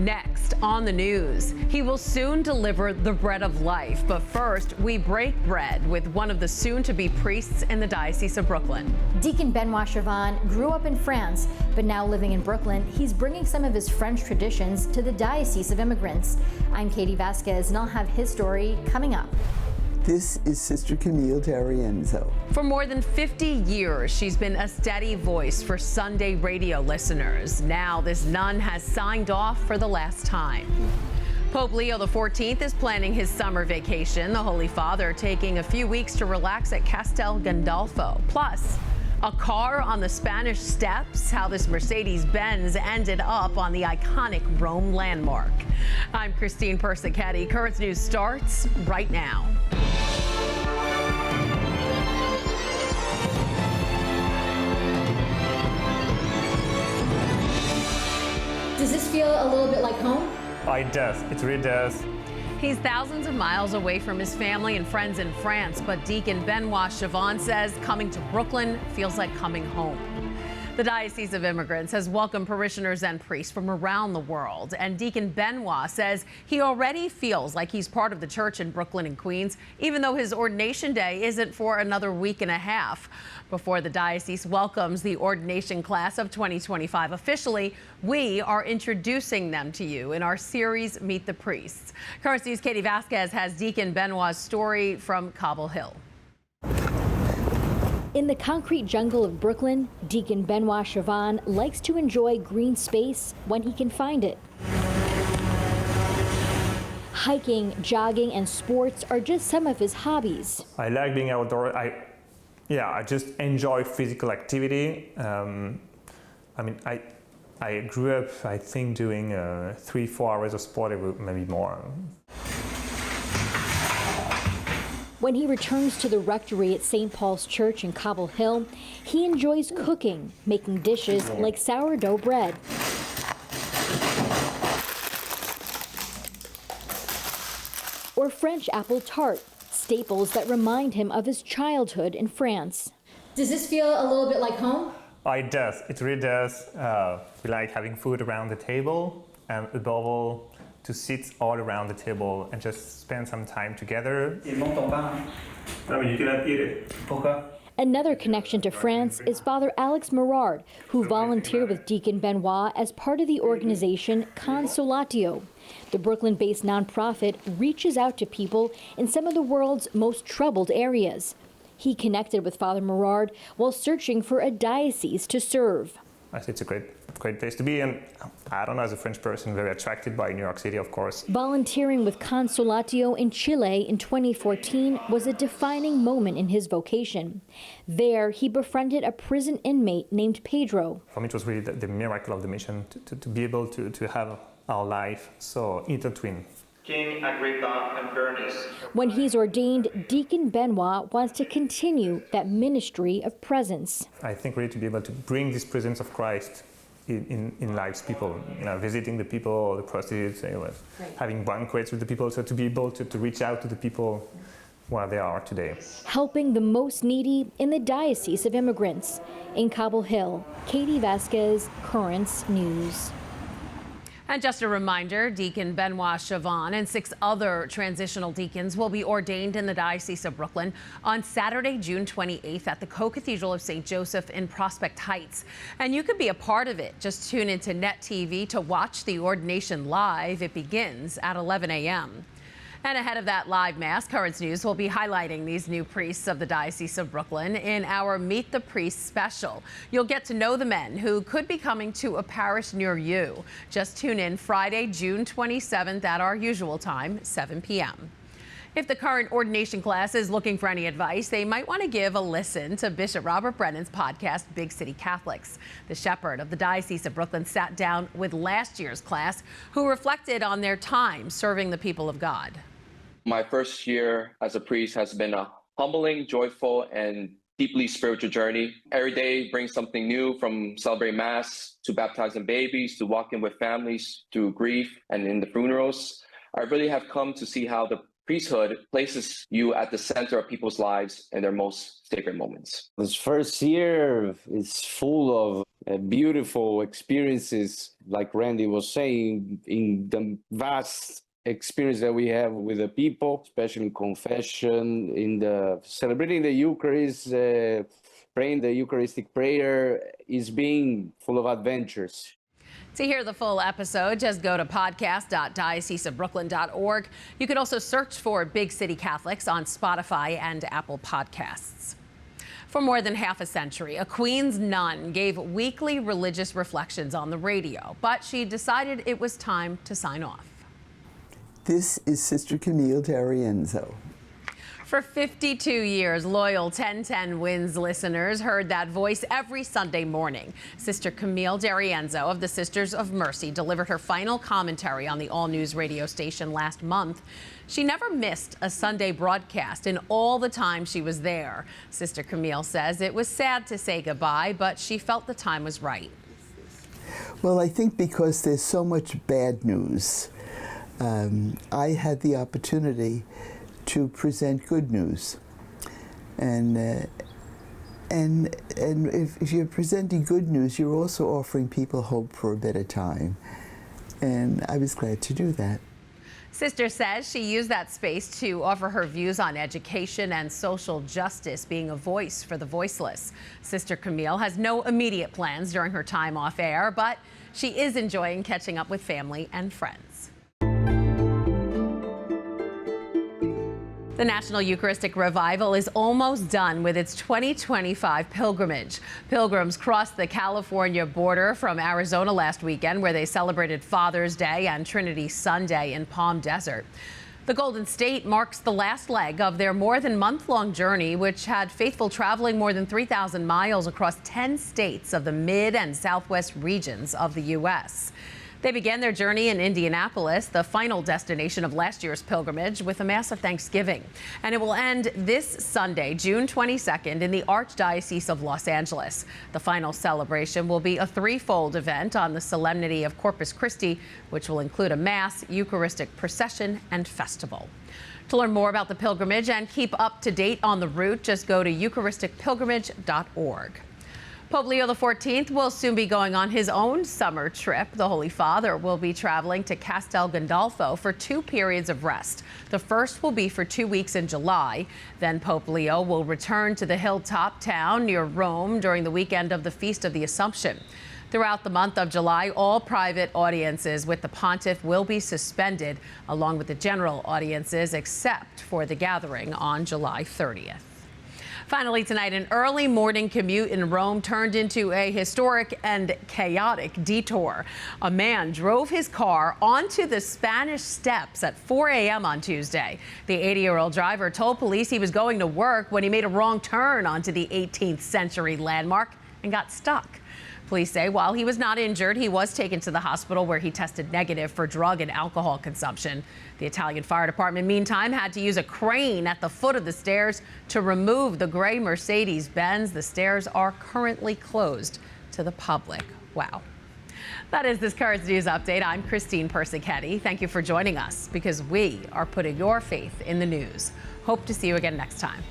Next on the news, he will soon deliver the bread of life. But first, we break bread with one of the soon-to-be priests in the Diocese of Brooklyn. Deacon Benoit Chauvin grew up in France, but now living in Brooklyn, he's bringing some of his French traditions to the Diocese of Immigrants. I'm Katie Vasquez, and I'll have his story coming up. This is Sister Camille Derenzo. For more than 50 years, she's been a steady voice for Sunday radio listeners. Now this nun has signed off for the last time. Pope Leo XIV is planning his summer vacation, the Holy Father taking a few weeks to relax at Castel Gandolfo. Plus, a car on the Spanish Steps, how this Mercedes-Benz ended up on the iconic Rome landmark. I'm Christine Persichetti. Currents News starts right now. Does this feel a little bit like home? It does. It really does. He's thousands of miles away from his family and friends in France, but Deacon Benoit Chauvin says coming to Brooklyn feels like coming home. The Diocese of Immigrants has welcomed parishioners and priests from around the world, and Deacon Benoit says he already feels like he's part of the church in Brooklyn and Queens, even though his ordination day isn't for another week and a half. Before the diocese welcomes the ordination class of 2025 officially, we are introducing them to you in our series, Meet the Priests. Current News' Katie Vasquez has Deacon Benoit's story from Cobble Hill. In the concrete jungle of Brooklyn, Deacon Benoit Chauvin likes to enjoy green space when he can find it. Hiking, jogging, and sports are just some of his hobbies. I like being outdoors. I just enjoy physical activity. I grew up, I think, doing 3-4 hours of sport, maybe more. When he returns to the rectory at St. Paul's Church in Cobble Hill, he enjoys cooking, making dishes like sourdough bread. Or French apple tart, staples that remind him of his childhood in France. Does this feel a little bit like home? It does. It really does. We like having food around the table, and above all, to sit all around the table and just spend some time together. Another connection to France is Father Alex Merard, who volunteered with Deacon Benoit as part of the organization Consolatio. The Brooklyn-based nonprofit reaches out to people in some of the world's most troubled areas. He connected with Father Merard while searching for a diocese to serve. I think it's a great place to be, and I don't know, as a French person, very attracted by New York City, of course. Volunteering with Consolatio in Chile in 2014 was a defining moment in his vocation. There, he befriended a prison inmate named Pedro. For me, it was really the miracle of the mission to be able to have our life so intertwined. King Agrippa and Bernice. When he's ordained, Deacon Benoit wants to continue that ministry of presence. I think really to be able to bring this presence of Christ in lives, people, visiting the people, the prostitutes, having banquets with the people, so to be able to reach out to the people where they are today. Helping the most needy in the Diocese of Immigrants. In Cobble Hill, Katie Vasquez, Currents News. And just a reminder, Deacon Benoit Chauvin and 6 other transitional deacons will be ordained in the Diocese of Brooklyn on Saturday, June 28th at the Co-Cathedral of St. Joseph in Prospect Heights. And you could be a part of it. Just tune into Net TV to watch the ordination live. It begins at 11 a.m. And ahead of that live mass, Currents News will be highlighting these new priests of the Diocese of Brooklyn in our Meet the Priests special. You'll get to know the men who could be coming to a parish near you. Just tune in Friday, June 27th at our usual time, 7 p.m. If the current ordination class is looking for any advice, they might want to give a listen to Bishop Robert Brennan's podcast, Big City Catholics. The shepherd of the Diocese of Brooklyn sat down with last year's class, who reflected on their time serving the people of God. My first year as a priest has been a humbling, joyful, and deeply spiritual journey. Every day brings something new, from celebrating Mass to baptizing babies to walking with families through grief and in the funerals. I really have come to see how the priesthood places you at the center of people's lives in their most sacred moments. This first year is full of beautiful experiences, like Randy was saying, in the vast experience that we have with the people, especially in confession, in the celebrating the Eucharist, praying the Eucharistic prayer, is being full of adventures. To hear the full episode, just go to podcast.dioceseofbrooklyn.org. You can also search for Big City Catholics on Spotify and Apple Podcasts. For more than half a century, a Queens nun gave weekly religious reflections on the radio, but she decided it was time to sign off. This is Sister Camille Derenzo. For 52 years, loyal 1010 Wins listeners heard that voice every Sunday morning. Sister Camille Derenzo of the Sisters of Mercy delivered her final commentary on the all-news radio station last month. She never missed a Sunday broadcast in all the time she was there. Sister Camille says it was sad to say goodbye, but she felt the time was right. Well, I think because there's so much bad news, I had the opportunity to present good news, and if you're presenting good news, you're also offering people hope for a better time, and I was glad to do that. Sister says she used that space to offer her views on education and social justice, being a voice for the voiceless. Sister Camille has no immediate plans during her time off air, but she is enjoying catching up with family and friends. The National Eucharistic Revival is almost done with its 2025 pilgrimage. Pilgrims crossed the California border from Arizona last weekend, where they celebrated Father's Day and Trinity Sunday in Palm Desert. The Golden State marks the last leg of their more than month-long journey, which had faithful traveling more than 3,000 miles across 10 states of the mid and southwest regions of the U.S. They began their journey in Indianapolis, the final destination of last year's pilgrimage, with a Mass of Thanksgiving. And it will end this Sunday, June 22nd, in the Archdiocese of Los Angeles. The final celebration will be a threefold event on the Solemnity of Corpus Christi, which will include a Mass, Eucharistic procession, and festival. To learn more about the pilgrimage and keep up to date on the route, just go to eucharisticpilgrimage.org. Pope Leo XIV will soon be going on his own summer trip. The Holy Father will be traveling to Castel Gandolfo for 2 periods of rest. The first will be for 2 weeks in July. Then Pope Leo will return to the hilltop town near Rome during the weekend of the Feast of the Assumption. Throughout the month of July, all private audiences with the pontiff will be suspended, along with the general audiences, except for the gathering on July 30th. Finally tonight, an early morning commute in Rome turned into a historic and chaotic detour. A man drove his car onto the Spanish Steps at 4 a.m. on Tuesday. The 80-year-old driver told police he was going to work when he made a wrong turn onto the 18th century landmark and got stuck. Police say while he was not injured, he was taken to the hospital where he tested negative for drug and alcohol consumption. The Italian Fire Department, meantime, had to use a crane at the foot of the stairs to remove the gray Mercedes-Benz. The stairs are currently closed to the public. Wow. That is this Currents News Update. I'm Christine Persichetti. Thank you for joining us, because we are putting your faith in the news. Hope to see you again next time.